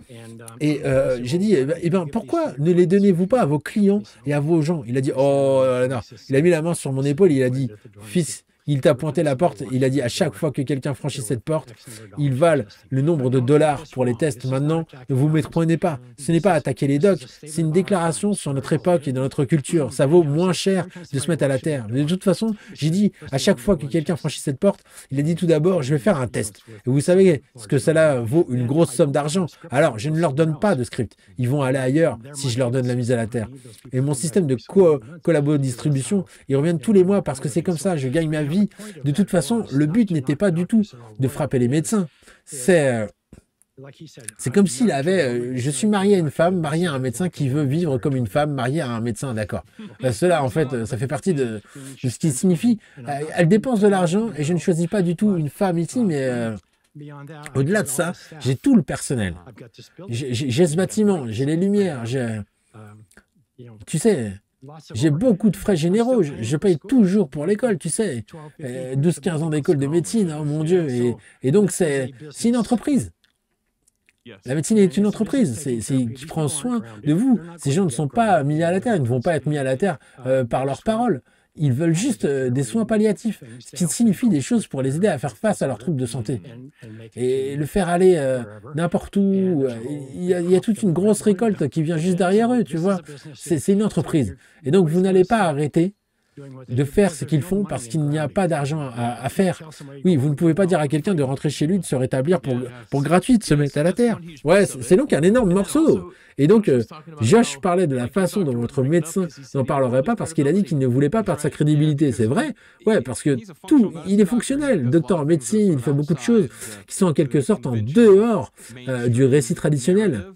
Et j'ai dit, eh ben, pourquoi ne les donnez-vous pas à vos clients et à vos gens? Il a dit, oh non. Il a mis la main sur mon épaule, il a dit, fils, il t'a pointé la porte, il a dit à chaque fois que quelqu'un franchit cette porte, ils valent le nombre de dollars pour les tests. Maintenant, ne vous méprenez pas. Ce n'est pas attaquer les docs, c'est une déclaration sur notre époque et dans notre culture. Ça vaut moins cher de se mettre à la terre. Mais de toute façon, j'ai dit à chaque fois que quelqu'un franchit cette porte, il a dit tout d'abord, je vais faire un test. Et vous savez ce que cela vaut une grosse somme d'argent. Alors, je ne leur donne pas de script. Ils vont aller ailleurs si je leur donne la mise à la terre. Et mon système de collabo-distribution, ils reviennent tous les mois parce que c'est comme ça, je gagne ma vie. De toute façon, le but n'était pas du tout de frapper les médecins. C'est comme s'il avait... je suis marié à une femme, marié à un médecin qui veut vivre comme une femme, mariée à un médecin, d'accord. Cela, en fait, ça fait partie de ce qui signifie... elle dépense de l'argent et je ne choisis pas du tout une femme ici, mais... au-delà de ça, j'ai tout le personnel. J'ai ce bâtiment, j'ai les lumières, tu sais... J'ai beaucoup de frais généraux, je paye toujours pour l'école, tu sais, 12-15 ans d'école de médecine, oh mon Dieu, et donc c'est une entreprise. La médecine est une entreprise, qui prend soin de vous. Ces gens ne sont pas mis à la terre, ils ne vont pas être mis à la terre par leurs paroles. Ils veulent juste des soins palliatifs, ce qui signifie des choses pour les aider à faire face à leurs troubles de santé. Et le faire aller n'importe où, il y a toute une grosse récolte qui vient juste derrière eux, tu vois. C'est une entreprise. Et donc, vous n'allez pas arrêter de faire ce qu'ils font parce qu'il n'y a pas d'argent à faire. Oui, vous ne pouvez pas dire à quelqu'un de rentrer chez lui, de se rétablir pour gratuit, de se mettre à la terre. Ouais, c'est donc un énorme morceau. Et donc, Josh parlait de la façon dont votre médecin n'en parlerait pas parce qu'il a dit qu'il ne voulait pas perdre sa crédibilité. C'est vrai? Ouais, parce que il est fonctionnel. Docteur en médecine, il fait beaucoup de choses qui sont en quelque sorte en dehors du récit traditionnel.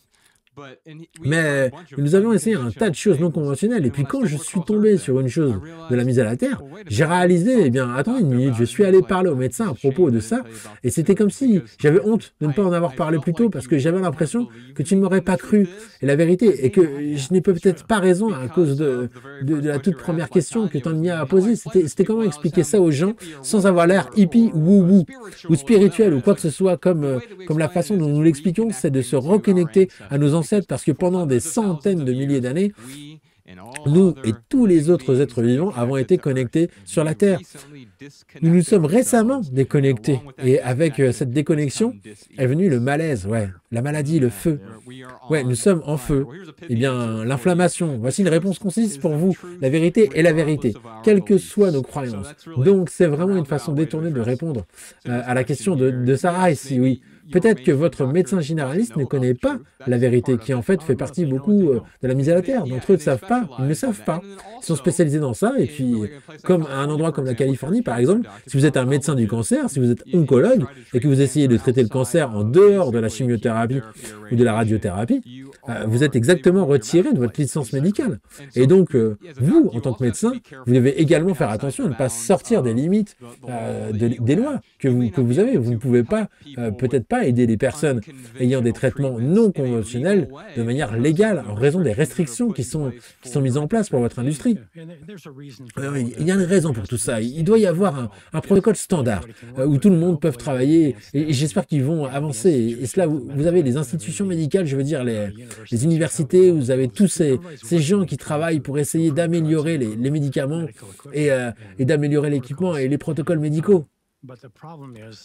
Mais nous avions essayé un tas de choses non conventionnelles. Et puis quand je suis tombé sur une chose de la mise à la terre, j'ai réalisé, eh bien, attends une minute, je suis allé parler au médecin à propos de ça. Et c'était comme si j'avais honte de ne pas en avoir parlé plus tôt parce que j'avais l'impression que tu ne m'aurais pas cru. Et la vérité est que je n'ai peut-être pas raison à cause de la toute première question que tu as posée. C'était comment expliquer ça aux gens sans avoir l'air hippie, wou-wou, ou spirituel, ou quoi que ce soit, comme la façon dont nous l'expliquons, c'est de se reconnecter à nos ancêtres, parce que pendant des centaines de milliers d'années, nous et tous les autres êtres vivants avons été connectés sur la Terre. Nous nous sommes récemment déconnectés. Et avec cette déconnexion est venu le malaise, ouais, la maladie, le feu. Ouais, nous sommes en feu. Eh bien, l'inflammation. Voici une réponse concise pour vous. La vérité est la vérité, quelles que soient nos croyances. Donc, c'est vraiment une façon détournée de répondre à la question de Sarah ici, oui. Peut-être que votre médecin généraliste ne connaît pas la vérité, qui en fait fait partie beaucoup de la mise à la terre. D'entre eux ne savent pas, ils ne savent pas. Ils sont spécialisés dans ça, et puis, comme à un endroit comme la Californie, par exemple, si vous êtes un médecin du cancer, si vous êtes oncologue, et que vous essayez de traiter le cancer en dehors de la chimiothérapie ou de la radiothérapie, vous êtes exactement retiré de votre licence médicale. Et donc, vous, en tant que médecin, vous devez également faire attention à ne pas sortir des limites des lois que vous avez. Vous ne pouvez pas, peut-être pas aider les personnes ayant des traitements non conventionnels de manière légale en raison des restrictions qui sont mises en place pour votre industrie. Il y a une raison pour tout ça. Il doit y avoir un protocole standard où tout le monde peut travailler et j'espère qu'ils vont avancer. Et cela, vous avez les institutions médicales, je veux dire les universités, vous avez tous ces gens qui travaillent pour essayer d'améliorer les médicaments et d'améliorer l'équipement et les protocoles médicaux.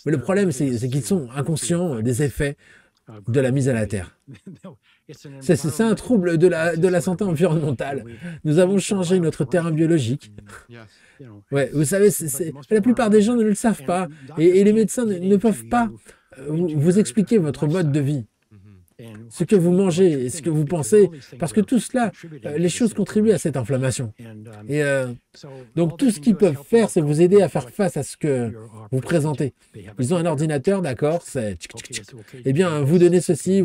Mais le problème, c'est qu'ils sont inconscients des effets de la mise à la terre. C'est un trouble de la santé environnementale. Nous avons changé notre terrain biologique. Ouais, vous savez, la plupart des gens ne le savent pas. Et les médecins ne peuvent pas vous expliquer votre mode de vie. Ce que vous mangez et ce que vous pensez, parce que tout cela, les choses contribuent à cette inflammation. Et donc tout ce qu'ils peuvent faire, c'est vous aider à faire face à ce que vous présentez. Ils ont un ordinateur, d'accord, c'est... Eh bien, vous donnez ceci,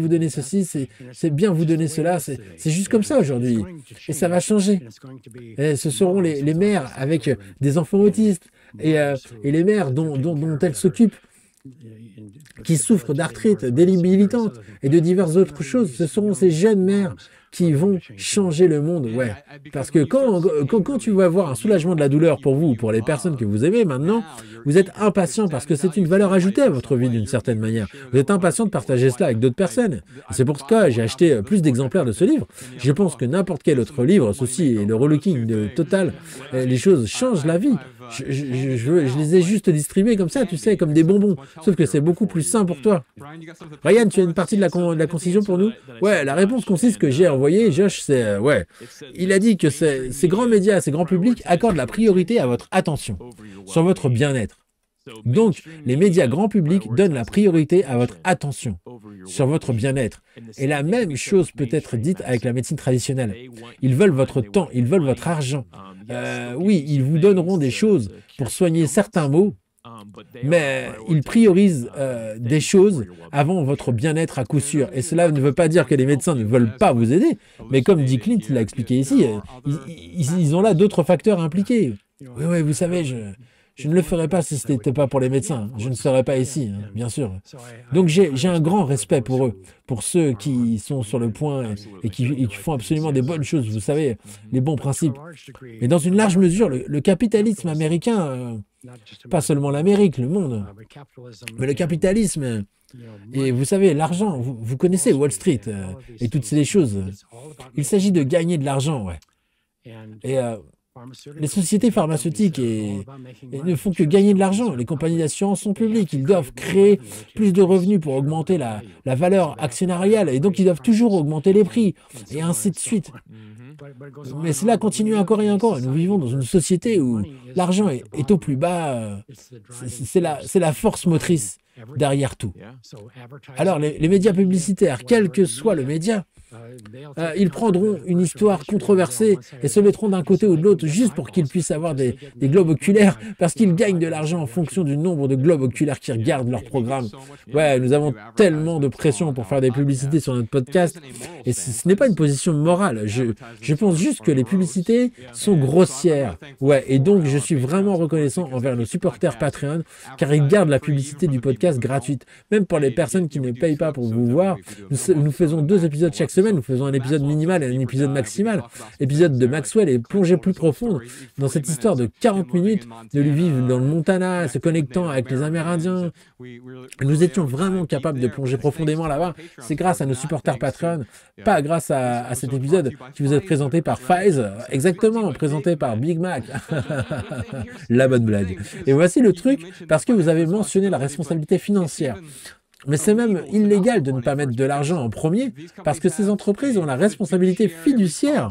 c'est bien vous donner cela, c'est juste comme ça aujourd'hui. Et ça va changer. Et ce seront les mères avec des enfants autistes et les mères dont elles s'occupent, qui souffrent d'arthrite, débilitante et de diverses autres choses. Ce seront ces jeunes mères qui vont changer le monde, ouais. Parce que quand tu vas avoir un soulagement de la douleur pour vous ou pour les personnes que vous aimez maintenant, vous êtes impatient parce que c'est une valeur ajoutée à votre vie d'une certaine manière. Vous êtes impatient de partager cela avec d'autres personnes. C'est pour ça que j'ai acheté plus d'exemplaires de ce livre. Je pense que n'importe quel autre livre, ceci est le relooking de total, les choses changent la vie. Je les ai juste distribués comme ça, tu sais, comme des bonbons. Sauf que c'est beaucoup plus sain pour toi. Ryan, tu as une partie de la concision pour nous? Ouais, la réponse concise que j'ai envoyée, Josh, c'est ouais. Il a dit que ces grands médias, ces grands publics accordent la priorité à votre attention, sur votre bien-être. Donc, les médias grand public donnent la priorité à votre attention, sur votre bien-être. Et la même chose peut être dite avec la médecine traditionnelle. Ils veulent votre temps, ils veulent votre argent. Oui, ils vous donneront des choses pour soigner certains maux, mais ils priorisent des choses avant votre bien-être à coup sûr. Et cela ne veut pas dire que les médecins ne veulent pas vous aider, mais comme dit Clint, il l'a expliqué ici, ils ont là d'autres facteurs impliqués. Oui, vous savez, je ne le ferais pas si ce n'était pas pour les médecins. Je ne serais pas ici, hein, bien sûr. Donc j'ai un grand respect pour eux, pour ceux qui sont sur le point et qui font absolument des bonnes choses, vous savez, les bons principes. Mais dans une large mesure, le capitalisme américain, pas seulement l'Amérique, le monde, mais le capitalisme, et vous savez, l'argent, vous connaissez Wall Street et toutes ces choses. Il s'agit de gagner de l'argent, ouais. Et les sociétés pharmaceutiques ne font que gagner de l'argent. Les compagnies d'assurance sont publiques. Ils doivent créer plus de revenus pour augmenter la valeur actionnariale. Et donc, ils doivent toujours augmenter les prix. Et ainsi de suite. Mais cela continue encore et encore. Nous vivons dans une société où l'argent est au plus bas. C'est la force motrice derrière tout. Alors, les médias publicitaires, quel que soit le média, ils prendront une histoire controversée et se mettront d'un côté ou de l'autre juste pour qu'ils puissent avoir des globes oculaires parce qu'ils gagnent de l'argent en fonction du nombre de globes oculaires qui regardent leur programme. Ouais, nous avons tellement de pression pour faire des publicités sur notre podcast et ce n'est pas une position morale. Je pense juste que les publicités sont grossières. Ouais, et donc je suis vraiment reconnaissant envers nos supporters Patreon car ils gardent la publicité du podcast gratuite. Même pour les personnes qui ne payent pas pour vous voir, nous faisons 2 épisodes chaque semaine. Nous faisons un épisode minimal et un épisode maximal. L'épisode de Maxwell est plongé plus profonde dans cette histoire de 40 minutes de lui vivre dans le Montana, se connectant avec les Amérindiens. Nous étions vraiment capables de plonger profondément là-bas. C'est grâce à nos supporters Patreon, pas grâce à cet épisode qui vous est présenté par Faiz, exactement, présenté par Big Mac. La bonne blague. Et voici le truc, parce que vous avez mentionné la responsabilité financière. Mais c'est même illégal de ne pas mettre de l'argent en premier, parce que ces entreprises ont la responsabilité fiduciaire.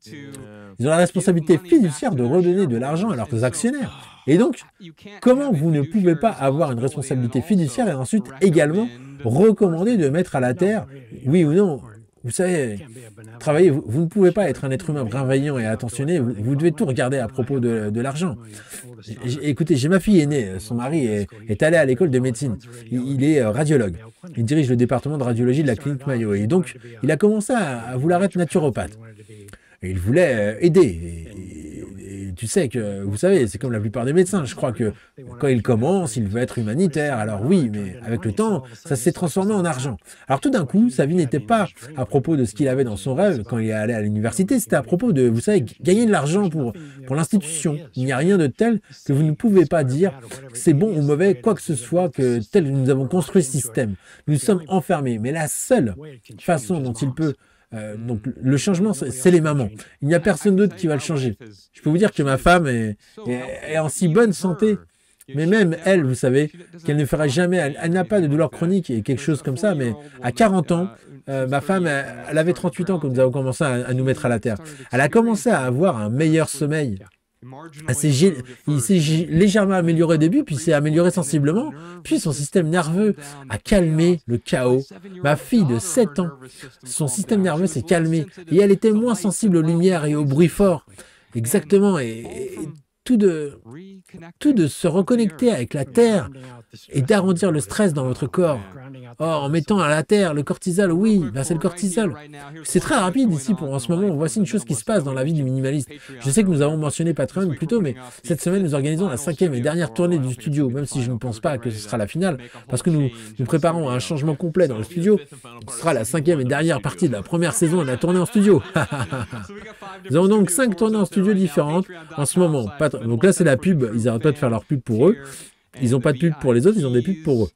Ils ont la responsabilité fiduciaire de redonner de l'argent à leurs actionnaires. Et donc, comment vous ne pouvez pas avoir une responsabilité fiduciaire et ensuite également recommander de mettre à la terre, oui ou non? Vous savez, travailler, vous ne pouvez pas être un être humain bienveillant et attentionné, vous devez tout regarder à propos de l'argent. Écoutez, j'ai ma fille aînée, son mari est allé à l'école de médecine, il est radiologue, il dirige le département de radiologie de la clinique Mayo, et donc il a commencé à vouloir être naturopathe. Et il voulait aider. Et tu sais que, vous savez, c'est comme la plupart des médecins. Je crois que quand il commence, il veut être humanitaire. Alors oui, mais avec le temps, ça s'est transformé en argent. Alors tout d'un coup, sa vie n'était pas à propos de ce qu'il avait dans son rêve quand il est allé à l'université. C'était à propos de, vous savez, gagner de l'argent pour l'institution. Il n'y a rien de tel que vous ne pouvez pas dire que c'est bon ou mauvais, quoi que ce soit, que tel que nous avons construit ce système. Nous sommes enfermés. Mais la seule façon dont il peut donc le changement, c'est les mamans. Il n'y a personne d'autre qui va le changer. Je peux vous dire que ma femme est en si bonne santé, mais même elle, vous savez, qu'elle ne fera jamais, elle n'a pas de douleur chronique et quelque chose comme ça, mais à 40 ans, ma femme, elle avait 38 ans quand nous avons commencé à nous mettre à la terre. Elle a commencé à avoir un meilleur sommeil. Il s'est légèrement amélioré au début, puis s'est amélioré sensiblement, puis son système nerveux a calmé le chaos. Ma fille de 7 ans, son système nerveux s'est calmé, et elle était moins sensible aux lumières et aux bruits forts. Exactement, et tout de se reconnecter avec la Terre et d'arrondir le stress dans votre corps. Oh, en mettant à la Terre le cortisol, oui, ben c'est le cortisol. C'est très rapide ici en ce moment. Voici une chose qui se passe dans la vie du minimaliste. Je sais que nous avons mentionné Patreon plus tôt, mais cette semaine, nous organisons la 5e et dernière tournée du studio, même si je ne pense pas que ce sera la finale, parce que nous préparons un changement complet dans le studio. Ce sera la 5e et dernière partie de la première saison de la tournée en studio. Nous avons donc 5 tournées en studio différentes en ce moment. Donc là, c'est la pub. Ils n'arrêtent pas de faire leur pub pour eux. Ils n'ont pas de pub pour les autres, ils ont des pubs pour eux.